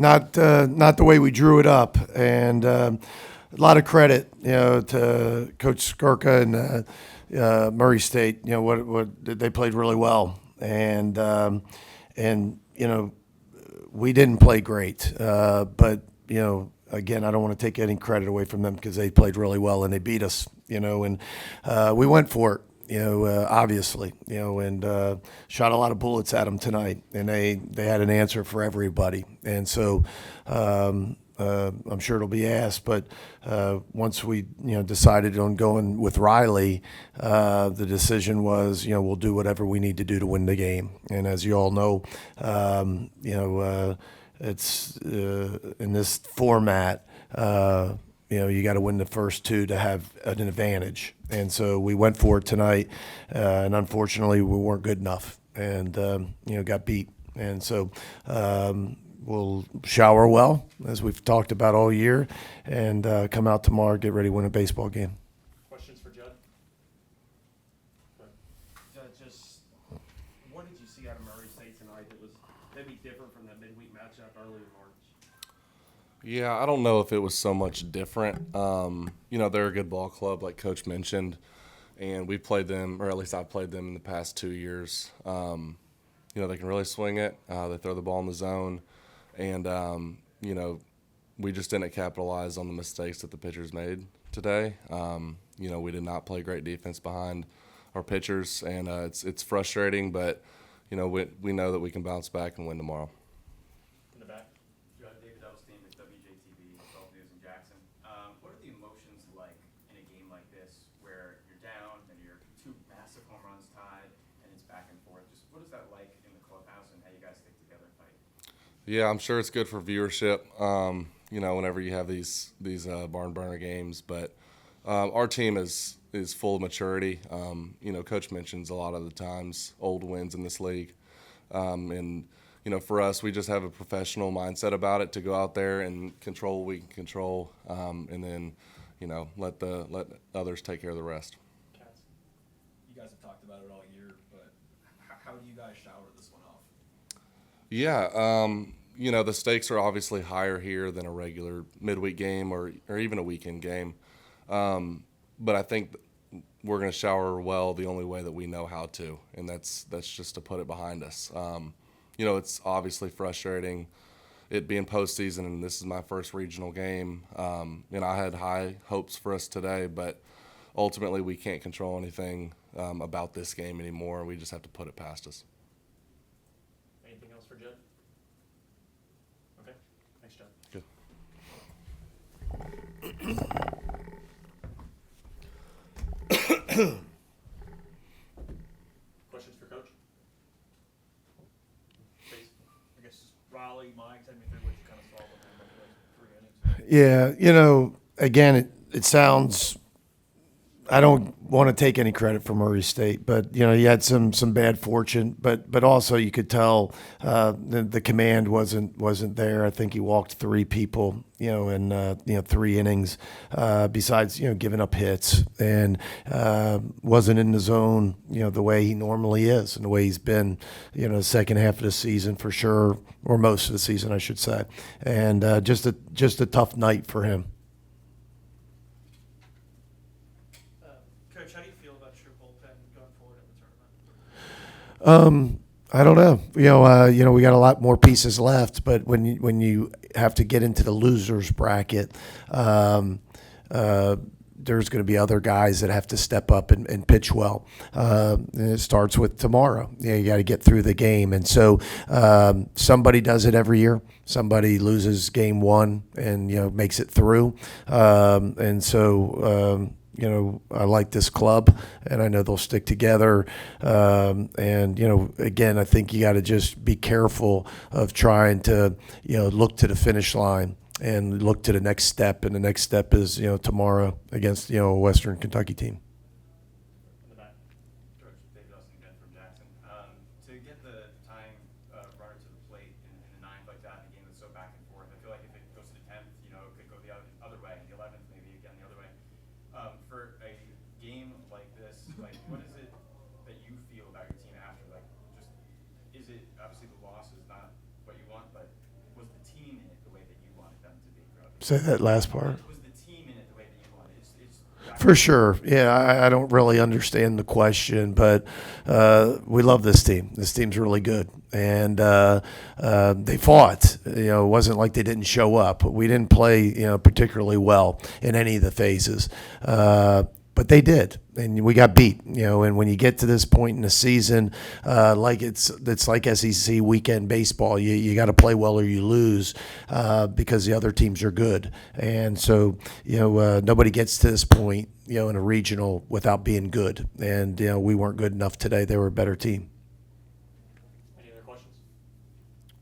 not the way we drew it up, and a lot of credit, to Coach Skirka and Murray State. What they played really well, and we didn't play great, but again, I don't want to take any credit away from them because they played really well and they beat us, and we went for it. Obviously, and shot a lot of bullets at them tonight, and they had an answer for everybody. And so I'm sure it'll be asked, but once we decided on going with Riley, the decision was we'll do whatever we need to do to win the game. And as you all know, it's in this format. You got to win the first two to have an advantage. And so we went for it tonight, and unfortunately we weren't good enough and, got beat. And so we'll shower well, as we've talked about all year, and come out tomorrow, get ready to win a baseball game. Questions for Judd? Just what did you see out of Murray State tonight that was maybe different from that midweek matchup early in March? Yeah, I don't know if it was so much different. They're a good ball club, like Coach mentioned, and we've played them, or at least I've played them in the past 2 years. They can really swing it. They throw the ball in the zone, and we just didn't capitalize on the mistakes that the pitchers made today. We did not play great defense behind our pitchers, and it's frustrating, but we know that we can bounce back and win tomorrow. In the back. David Elstein with WJTV, 12 News in Jackson. What are the emotions like in a game like this where you're down and you're two massive home runs tied and it's back and forth? Just what is that like in the clubhouse and how you guys stick together and fight? Yeah, I'm sure it's good for viewership, whenever you have these barn burner games. But our team is full of maturity. Coach mentions a lot of the times old wins in this league. And for us, we just have a professional mindset about it to go out there and control what we can control, and then, let others take care of the rest. Cats. You guys have talked about it all year, but how do you guys shower this one off? Yeah, the stakes are obviously higher here than a regular midweek game or even a weekend game. But I think we're going to shower well the only way that we know how to, and that's just to put it behind us. It's obviously frustrating, it being postseason, and this is my first regional game. And I had high hopes for us today, but ultimately we can't control anything about this game anymore. We just have to put it past us. Anything else for Judd? Okay. Thanks, Judd. Good. Questions for Coach? Please. I guess Riley, Mike, take me through what you kind of saw with him over those 3 innings. Yeah, again, it sounds. I don't want to take any credit for Murray State, but he had some bad fortune, but also you could tell the command wasn't there. I think he walked 3 people, in 3 innings, besides giving up hits, and wasn't in the zone, the way he normally is and the way he's been, the second half of the season for sure, or most of the season, I should say, and just a tough night for him. Coach, how do you feel about your bullpen going forward in the tournament? I don't know. We got a lot more pieces left, but when you have to get into the losers bracket, there's going to be other guys that have to step up and pitch well. And it starts with tomorrow. You got to get through the game, and so somebody does it every year. Somebody loses game 1 and makes it through, and so. I like this club, and I know they'll stick together. And, again, I think you got to just be careful of trying to, look to the finish line and look to the next step. And the next step is, tomorrow against, a Western Kentucky team. In the back. George, David Elstein again from Jackson. To get the tying runner to the plate in the 9th like that, in a game that's so back and forth, I feel like if it goes to the 10th, it could go the other way, and the 11th maybe again the other way. For a game like this, what is it that you feel about your team after? Is it obviously the loss is not what you want, but was the team in it Say that last part. Was the team in it the way that you wanted? For sure. Yeah, I don't really understand the question, but we love this team. This team's really good. And they fought. You know, it wasn't like they didn't show up. We didn't play, particularly well in any of the phases. But they did, and we got beat. And when you get to this point in the season, like it's like SEC weekend baseball. You got to play well or you lose because the other teams are good. And so nobody gets to this point in a regional without being good. And we weren't good enough today. They were a better team. Any other questions?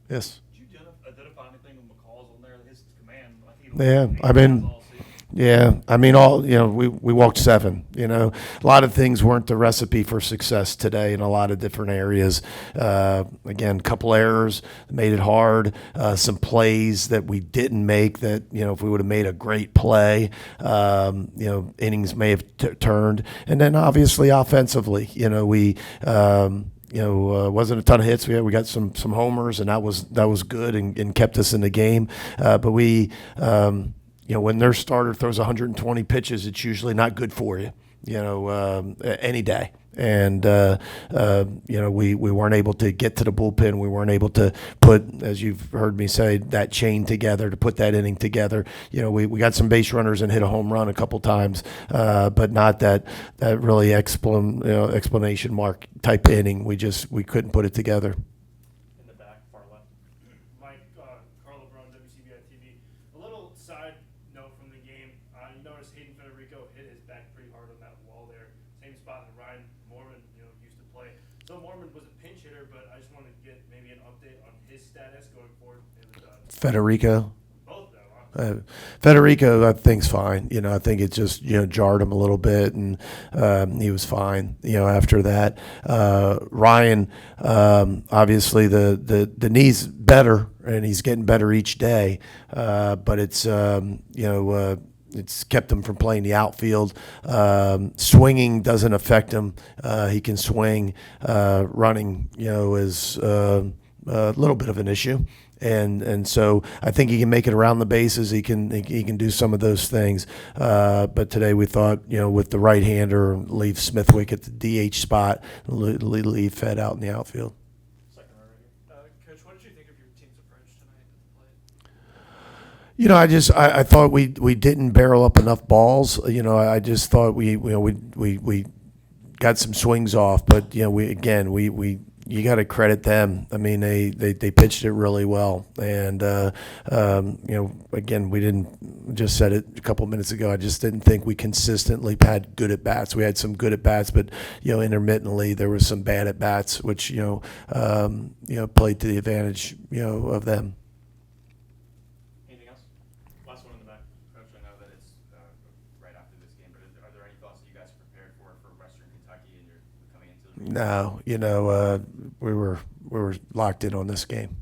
Yes. Did you identify anything with McCall's on there? His command, I think Yeah, I mean, we walked 7. A lot of things weren't the recipe for success today in a lot of different areas. Again, a couple errors made it hard. Some plays that we didn't make that, if we would have made a great play, innings may have turned. And then obviously offensively, we wasn't a ton of hits. We got some homers, and that was good and kept us in the game. But we. When their starter throws 120 pitches, it's usually not good for you, any day. And, we weren't able to get to the bullpen. We weren't able to put, as you've heard me say, that chain together, to put that inning together. We got some base runners and hit a home run a couple times, but not that really explanation mark type inning. We couldn't put it together. In the back, far left. Mike, Carlo Brown, WCBI TV. A little side note from the game. You noticed Hayden Federico hit his back pretty hard on that wall there. Same spot that Ryan Mormon, used to play. So Mormon was a pinch hitter, but I just wanted to get maybe an update on his status going forward. Federico. Both of them. Federico, I think's fine. I think it just jarred him a little bit, and he was fine. After that, Ryan, obviously the knee's better, and he's getting better each day. But it's it's kept him from playing the outfield. Swinging doesn't affect him. He can swing. Running, is a little bit of an issue. And so I think he can make it around the bases. He can do some of those things. But today we thought, with the right hander, leave Smithwick at the DH spot, leave Fed out in the outfield. Second row right here. Coach, what did you think of your team's approach tonight at the plate? I thought we didn't barrel up enough balls. I just thought we got some swings off, but we you got to credit them. I mean, they pitched it really well, and again, we didn't. Just said it a couple of minutes ago. I just didn't think we consistently had good at bats. We had some good at bats, but intermittently there was some bad at bats, which played to the advantage of them. Anything else? Last one in the back. Coach, I know that it's right after this game, but are there any thoughts that you guys prepared for Western Kentucky and you're coming into the No, we were locked in on this game.